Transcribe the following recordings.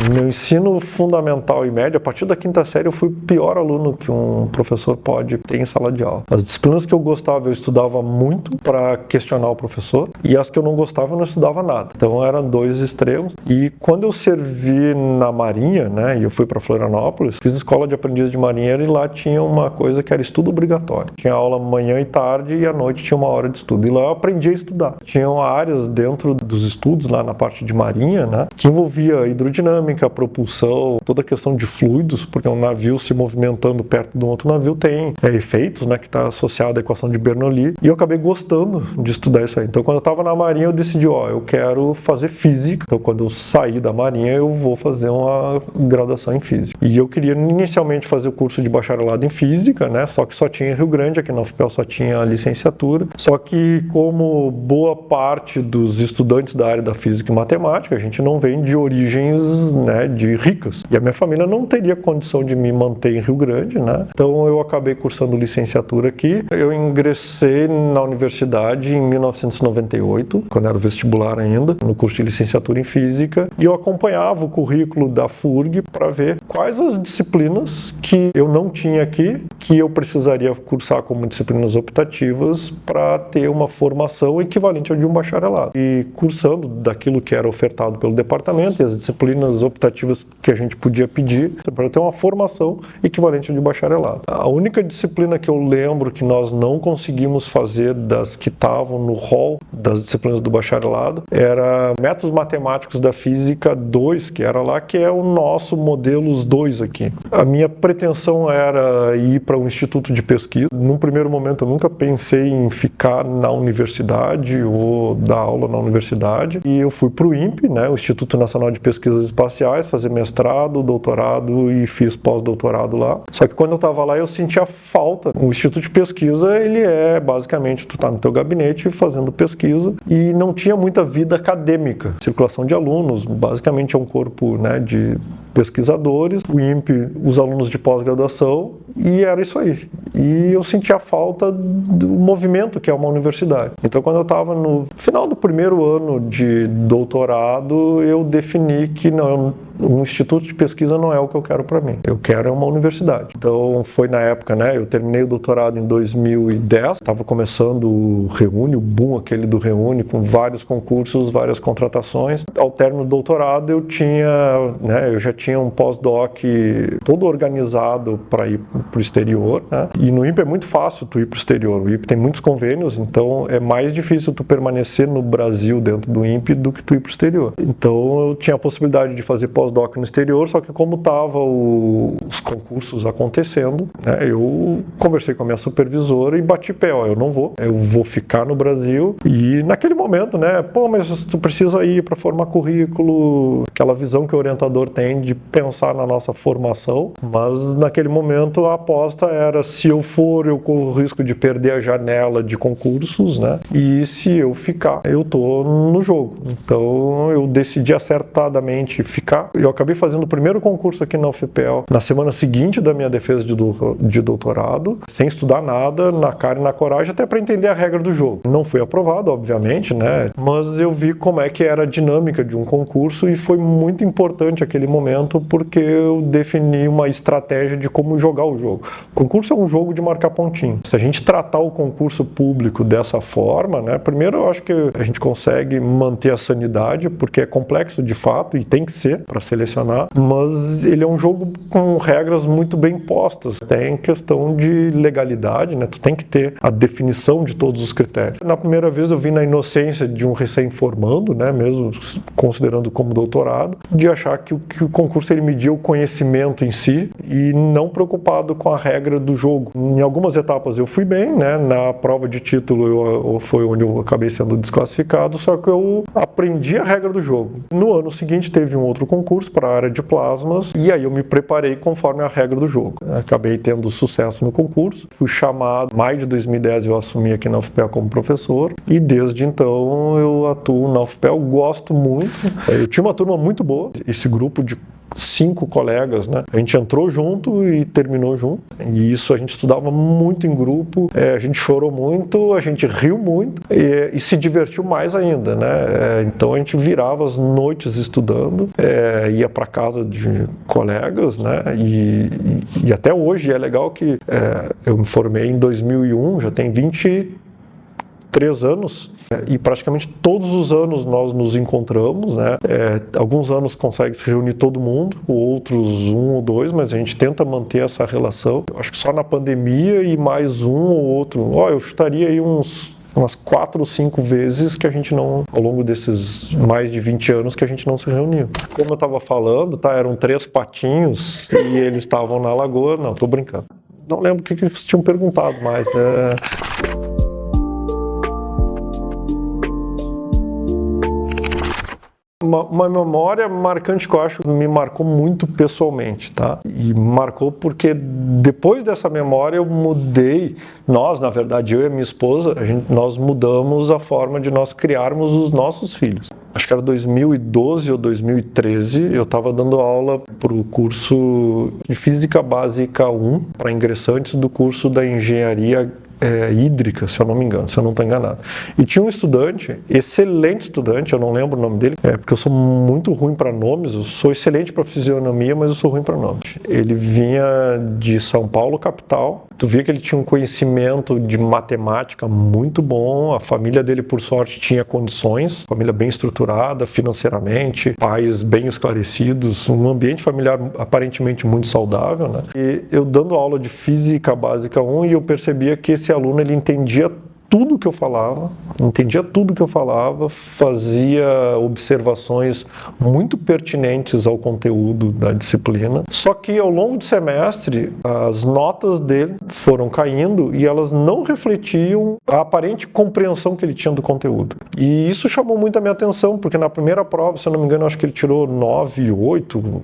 Meu ensino fundamental e médio, a partir da quinta série, eu fui o pior aluno que um professor pode ter em sala de aula. As disciplinas que eu gostava, eu estudava muito para questionar o professor, e as que eu não gostava, eu não estudava nada. Então eram dois extremos. E quando eu servi na Marinha, né, e eu fui para Florianópolis, fiz escola de aprendiz de marinheiro, e lá tinha uma coisa que era estudo obrigatório. Tinha aula manhã e tarde, e à noite tinha uma hora de estudo. E lá eu aprendi a estudar. Tinham áreas dentro dos estudos, lá na parte de marinha, né, que envolvia hidrodinâmica, propulsão, toda a questão de fluidos, porque um navio se movimentando perto de um outro navio tem efeitos, né, que está associado à equação de Bernoulli, e eu acabei gostando de estudar isso aí. Então, quando eu estava na Marinha, eu decidi, eu quero fazer física. Então, quando eu sair da Marinha, eu vou fazer uma graduação em física. E eu queria inicialmente fazer o curso de bacharelado em física, né, só que só tinha em Rio Grande, aqui na UFPEL só tinha a licenciatura. Só que, como boa parte dos estudantes da área da física e matemática, a gente não vem de origens, né, de ricas. E a minha família não teria condição de me manter em Rio Grande, né? Então eu acabei cursando licenciatura aqui. Eu ingressei na universidade em 1998, quando era vestibular ainda, no curso de licenciatura em física, e eu acompanhava o currículo da FURG para ver quais as disciplinas que eu não tinha aqui, que eu precisaria cursar como disciplinas optativas para ter uma formação equivalente ao de um bacharelado. E cursando daquilo que era ofertado pelo departamento e as disciplinas optativas que a gente podia pedir para ter uma formação equivalente ao de bacharelado. A única disciplina que eu lembro que nós não conseguimos fazer das que estavam no rol das disciplinas do bacharelado era Métodos Matemáticos da Física 2, que era lá, que é o nosso Modelos 2 aqui. A minha pretensão era ir para um instituto de pesquisa. Num primeiro momento eu nunca pensei em ficar na universidade ou dar aula na universidade, e eu fui para o INPE, né, o Instituto Nacional de Pesquisas Espaciais, fazer mestrado, doutorado, e fiz pós-doutorado lá. Só que quando eu estava lá eu sentia falta. O Instituto de Pesquisa, ele é basicamente, tu tá no teu gabinete fazendo pesquisa, e não tinha muita vida acadêmica, circulação de alunos, basicamente é um corpo, né, de pesquisadores, o INPE, os alunos de pós-graduação, e era isso aí. E eu sentia falta do movimento que é uma universidade. Então, quando eu estava no final do primeiro ano de doutorado, eu defini que não, um instituto de pesquisa não é o que eu quero para mim. Eu quero uma universidade. Então, foi na época, né, eu terminei o doutorado em 2010, estava começando o Reúne, o boom aquele do Reúne, com vários concursos, várias contratações. Ao término do doutorado, eu já tinha um pós-doc todo organizado para ir para o exterior, né? E no INPE é muito fácil tu ir para o exterior. O INPE tem muitos convênios, então é mais difícil tu permanecer no Brasil dentro do INPE do que tu ir para o exterior. Então eu tinha a possibilidade de fazer pós-doc no exterior, só que como estavam os concursos acontecendo, né, eu conversei com a minha supervisora e bati pé, eu não vou, eu vou ficar no Brasil. E naquele momento, né, mas tu precisa ir para formar currículo, aquela visão que o orientador tem de pensar na nossa formação, mas naquele momento a aposta era, se eu for, eu corro o risco de perder a janela de concursos, né, e se eu ficar, eu tô no jogo. Então eu decidi acertadamente ficar. Eu acabei fazendo o primeiro concurso aqui na UFPEL na semana seguinte da minha defesa de doutorado, sem estudar nada, na cara e na coragem, até para entender a regra do jogo. Não fui aprovado, obviamente, né, mas eu vi como é que era a dinâmica de um concurso, e foi muito importante aquele momento, porque eu defini uma estratégia de como jogar o jogo. O concurso é um jogo de marcar pontinho. Se a gente tratar o concurso público dessa forma, né, primeiro eu acho que a gente consegue manter a sanidade, porque é complexo de fato e tem que ser para selecionar, mas ele é um jogo com regras muito bem postas. Tem questão de legalidade, né, tu tem que ter a definição de todos os critérios. Na primeira vez eu vi na inocência de um recém-formando, né, mesmo considerando como doutorado, de achar que o concurso ele media o conhecimento em si e não preocupado com a regra do jogo. Em algumas etapas eu fui bem, né, na prova de título foi onde eu acabei sendo desclassificado, só que eu aprendi a regra do jogo. No ano seguinte teve um outro concurso para a área de plasmas, e aí eu me preparei conforme a regra do jogo. Acabei tendo sucesso no concurso, fui chamado, em maio de 2010 eu assumi aqui na UFPEL como professor, e desde então eu atuo na UFPEL, gosto muito. Eu tinha uma turma muito boa, esse grupo de 5 colegas, né? A gente entrou junto e terminou junto. E isso a gente estudava muito em grupo, a gente chorou muito, a gente riu muito e se divertiu mais ainda, né? Então a gente virava as noites estudando, ia para casa de colegas, né? E até hoje é legal que eu me formei em 2001, já tem 23 anos. E praticamente todos os anos nós nos encontramos, né? Alguns anos consegue se reunir todo mundo, outros 1 ou 2, mas a gente tenta manter essa relação. Eu acho que só na pandemia e mais um ou outro. Eu chutaria aí umas 4 ou 5 vezes que a gente não, ao longo desses mais de 20 anos, que a gente não se reuniu. Como eu estava falando, eram 3 patinhos e eles estavam na lagoa. Não, tô brincando. Não lembro o que eles tinham perguntado, mas Uma memória marcante que eu acho que me marcou muito pessoalmente, tá? E marcou porque depois dessa memória eu mudei, na verdade, eu e a minha esposa, nós mudamos a forma de nós criarmos os nossos filhos. Acho que era 2012 ou 2013, eu estava dando aula para o curso de Física Básica 1, para ingressantes do curso da Engenharia hídrica, se eu não me engano, se eu não estou enganado. E tinha um estudante, excelente estudante, eu não lembro o nome dele, porque eu sou muito ruim para nomes, eu sou excelente para fisionomia, mas eu sou ruim para nomes. Ele vinha de São Paulo, capital. Tu via que ele tinha um conhecimento de matemática muito bom, a família dele, por sorte, tinha condições, família bem estruturada financeiramente, pais bem esclarecidos, um ambiente familiar aparentemente muito saudável, né? E eu dando aula de Física Básica 1 e eu percebia que esse aluno, ele entendia tudo que eu falava, fazia observações muito pertinentes ao conteúdo da disciplina. Só que ao longo do semestre, as notas dele foram caindo e elas não refletiam a aparente compreensão que ele tinha do conteúdo. E isso chamou muito a minha atenção, porque na primeira prova, se eu não me engano, acho que ele tirou 9, 8,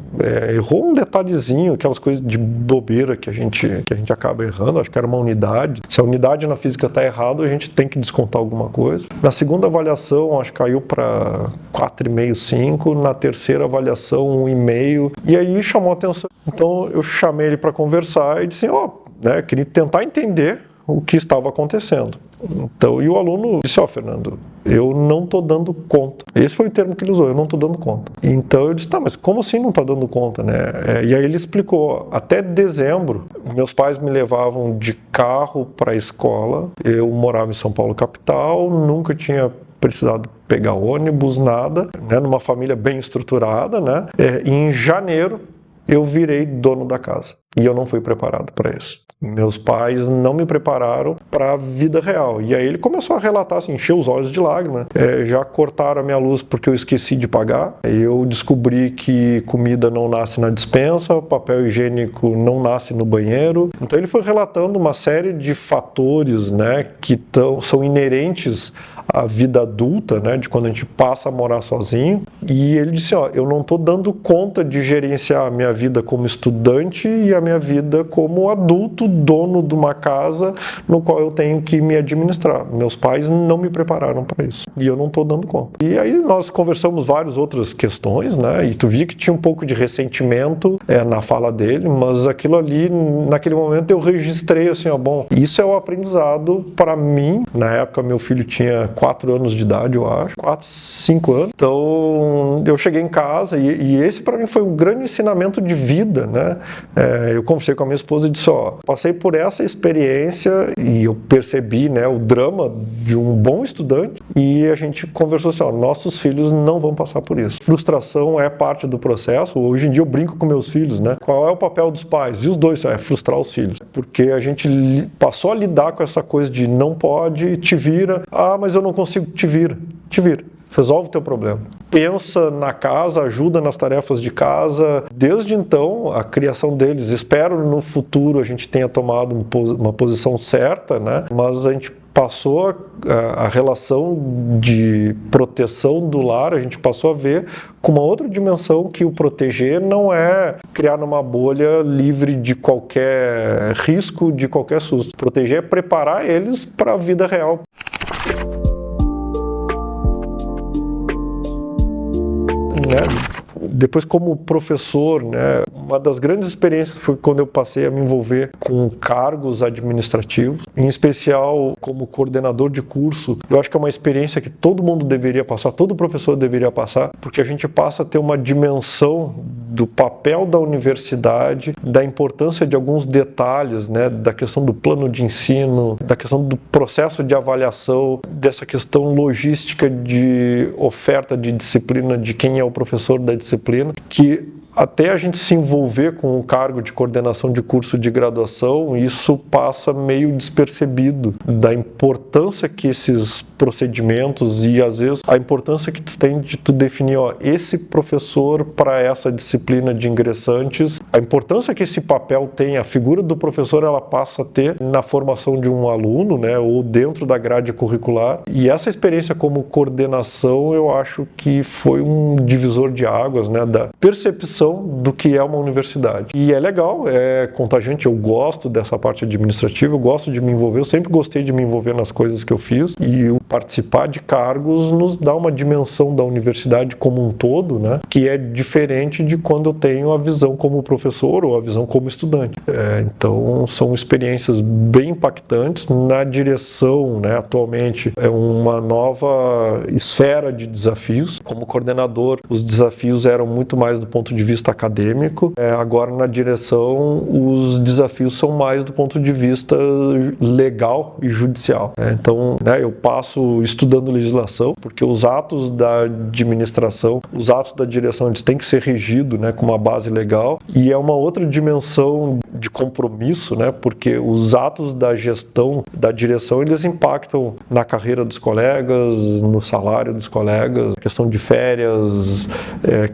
errou um detalhezinho, aquelas coisas de bobeira que a gente acaba errando, acho que era uma unidade. Se a unidade na física está errada, a gente tem que descontar alguma coisa. Na segunda avaliação, acho que caiu para 4,5, 5. Na terceira avaliação, 1,5. E aí chamou a atenção. Então eu chamei ele para conversar e disse, queria tentar entender o que estava acontecendo. Então, e o aluno disse, Fernando, eu não estou dando conta. Esse foi o termo que ele usou, eu não estou dando conta. Então eu disse, mas como assim não está dando conta, né? E aí ele explicou, até dezembro, meus pais me levavam de carro para a escola, eu morava em São Paulo, capital, nunca tinha precisado pegar ônibus, nada, né? Numa família bem estruturada, né? E em janeiro, eu virei dono da casa. E eu não fui preparado para isso. Meus pais não me prepararam para a vida real. E aí ele começou a relatar, assim, encheu os olhos de lágrimas. Já cortaram a minha luz porque eu esqueci de pagar. Eu descobri que comida não nasce na despensa, papel higiênico não nasce no banheiro. Então ele foi relatando uma série de fatores, né, que são inerentes à vida adulta, né, de quando a gente passa a morar sozinho. E ele disse, eu não estou dando conta de gerenciar a minha vida como estudante e a minha vida como adulto, dono de uma casa no qual eu tenho que me administrar. Meus pais não me prepararam para isso e eu não estou dando conta. E aí nós conversamos várias outras questões, né? E tu via que tinha um pouco de ressentimento na fala dele, mas aquilo ali, naquele momento eu registrei assim, isso é o aprendizado para mim. Na época meu filho tinha 4 anos de idade, eu acho, 4, 5 anos. Então eu cheguei em casa e esse para mim foi um grande ensinamento de vida, né? Eu conversei com a minha esposa e disse, passei por essa experiência e eu percebi, né, o drama de um bom estudante e a gente conversou assim, nossos filhos não vão passar por isso. Frustração é parte do processo. Hoje em dia eu brinco com meus filhos, né? Qual é o papel dos pais? E os dois, frustrar os filhos. Porque a gente passou a lidar com essa coisa de não pode, te vira. Mas eu não consigo, te vira. Resolve o teu problema. Pensa na casa, ajuda nas tarefas de casa. Desde então, a criação deles, espero no futuro a gente tenha tomado uma posição certa, né? Mas a gente passou a relação de proteção do lar, a gente passou a ver com uma outra dimensão que o proteger não é criar numa bolha livre de qualquer risco, de qualquer susto. Proteger é preparar eles para a vida real. depois como professor, né, uma das grandes experiências foi quando eu passei a me envolver com cargos administrativos, em especial como coordenador de curso. Eu acho que é uma experiência que todo mundo deveria passar, todo professor deveria passar, porque a gente passa a ter uma dimensão do papel da universidade, da importância de alguns detalhes, né, da questão do plano de ensino, da questão do processo de avaliação, dessa questão logística de oferta de disciplina, de quem é o professor da disciplina, que até a gente se envolver com o cargo de coordenação de curso de graduação, isso passa meio despercebido da importância que esses procedimentos e às vezes a importância que tu tem de tu definir, esse professor para essa disciplina de ingressantes, a importância que esse papel tem, a figura do professor ela passa a ter na formação de um aluno, né, ou dentro da grade curricular, e essa experiência como coordenação eu acho que foi um divisor de águas, né, da percepção do que é uma universidade. E é legal, é contagiante, eu gosto dessa parte administrativa, eu gosto de me envolver, eu sempre gostei de me envolver nas coisas que eu fiz, e participar de cargos nos dá uma dimensão da universidade como um todo, né, que é diferente de quando eu tenho a visão como professor ou a visão como estudante. Então, são experiências bem impactantes na direção, né, atualmente é uma nova esfera de desafios. Como coordenador, os desafios eram muito mais do ponto de vista acadêmico, agora na direção os desafios são mais do ponto de vista legal e judicial. Então, né, eu passo estudando legislação, porque os atos da administração, os atos da direção, eles têm que ser regidos, né, com uma base legal, e é uma outra dimensão de compromisso, né, porque os atos da gestão, da direção, eles impactam na carreira dos colegas, no salário dos colegas, questão de férias,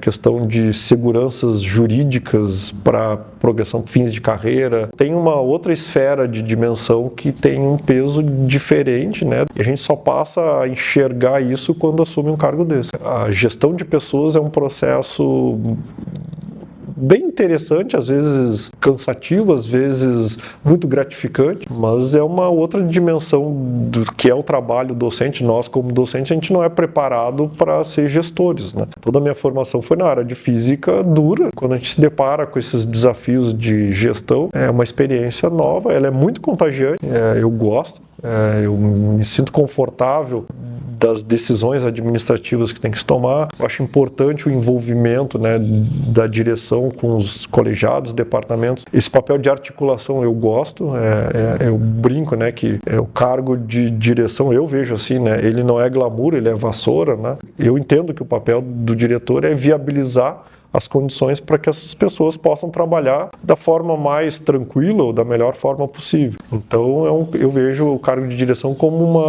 questão de seguranças jurídicas para progressão, fins de carreira. Tem uma outra esfera de dimensão que tem um peso diferente, né? E a gente só passa a enxergar isso quando assume um cargo desse. A gestão de pessoas é um processo bem interessante, às vezes cansativo, às vezes muito gratificante, mas é uma outra dimensão do que é o trabalho docente. Nós, como docente, a gente não é preparado para ser gestores, né? Toda a minha formação foi na área de física dura. Quando a gente se depara com esses desafios de gestão, é uma experiência nova, ela é muito contagiante, eu gosto, eu me sinto confortável das decisões administrativas que tem que se tomar. Eu acho importante o envolvimento, né, da direção com os colegiados, departamentos. Esse papel de articulação eu gosto, eu brinco, né, que o cargo de direção, eu vejo assim, né, ele não é glamour, ele é vassoura, né. Eu entendo que o papel do diretor é viabilizar as condições para que essas pessoas possam trabalhar da forma mais tranquila ou da melhor forma possível. Então, eu vejo o cargo de direção como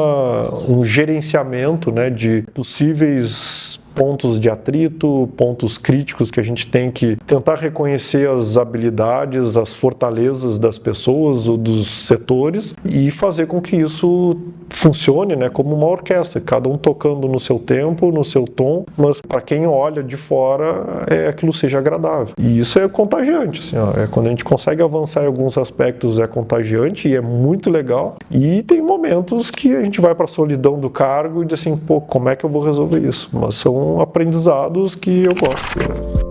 um gerenciamento, né, de possíveis pontos de atrito, pontos críticos que a gente tem que tentar reconhecer as habilidades, as fortalezas das pessoas ou dos setores e fazer com que isso funcione, né, como uma orquestra, cada um tocando no seu tempo, no seu tom, mas para quem olha de fora aquilo seja agradável. E isso é contagiante, assim, quando a gente consegue avançar em alguns aspectos é contagiante e é muito legal. E tem momentos que a gente vai para a solidão do cargo e diz assim, pô, como é que eu vou resolver isso? Mas são aprendizados que eu gosto.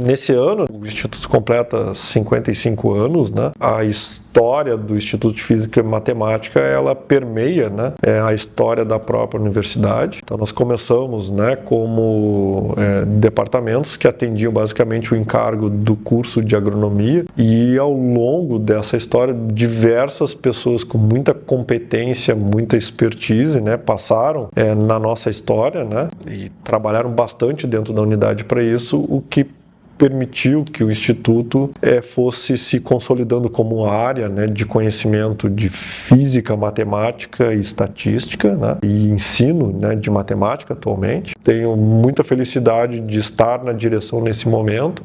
Nesse ano, o Instituto completa 55 anos, né? A história do Instituto de Física e Matemática, ela permeia, né, a história da própria universidade. Então, nós começamos, né, como departamentos que atendiam basicamente o encargo do curso de agronomia e ao longo dessa história, diversas pessoas com muita competência, muita expertise, né, passaram na nossa história, né, e trabalharam bastante dentro da unidade para isso, o que permitiu que o Instituto fosse se consolidando como área, né, de conhecimento de física, matemática e estatística, né, e ensino, né, de matemática atualmente. Tenho muita felicidade de estar na direção nesse momento,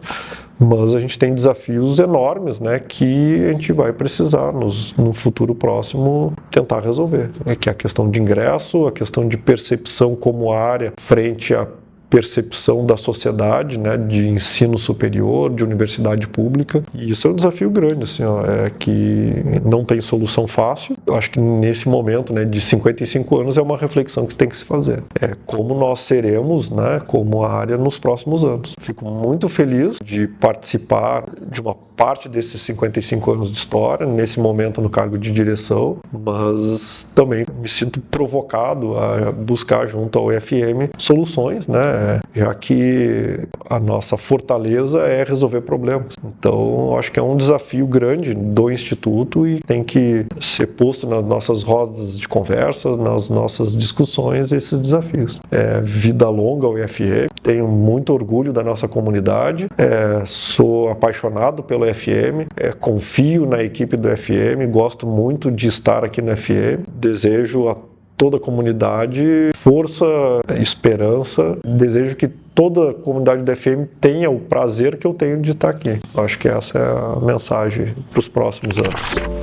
mas a gente tem desafios enormes, né, que a gente vai precisar no futuro próximo tentar resolver, que é a questão de ingresso, a questão de percepção como área frente a percepção da sociedade, né, de ensino superior, de universidade pública. E isso é um desafio grande, assim, ó, que não tem solução fácil. Eu acho que nesse momento, né, de 55 anos, é uma reflexão que tem que se fazer. É como nós seremos, né, como área nos próximos anos. Fico muito feliz de participar de uma parte desses 55 anos de história, nesse momento no cargo de direção, mas também me sinto provocado a buscar junto ao UFM soluções, né, já que a nossa fortaleza é resolver problemas. Então, acho que é um desafio grande do Instituto e tem que ser posto nas nossas rodas de conversa, nas nossas discussões, esses desafios. Vida longa ao UFM, tenho muito orgulho da nossa comunidade, sou apaixonado pelo UFM, confio na equipe do UFM, gosto muito de estar aqui no UFM, desejo a toda a comunidade força, esperança, desejo que toda a comunidade do UFM tenha o prazer que eu tenho de estar aqui. Acho que essa é a mensagem para os próximos anos.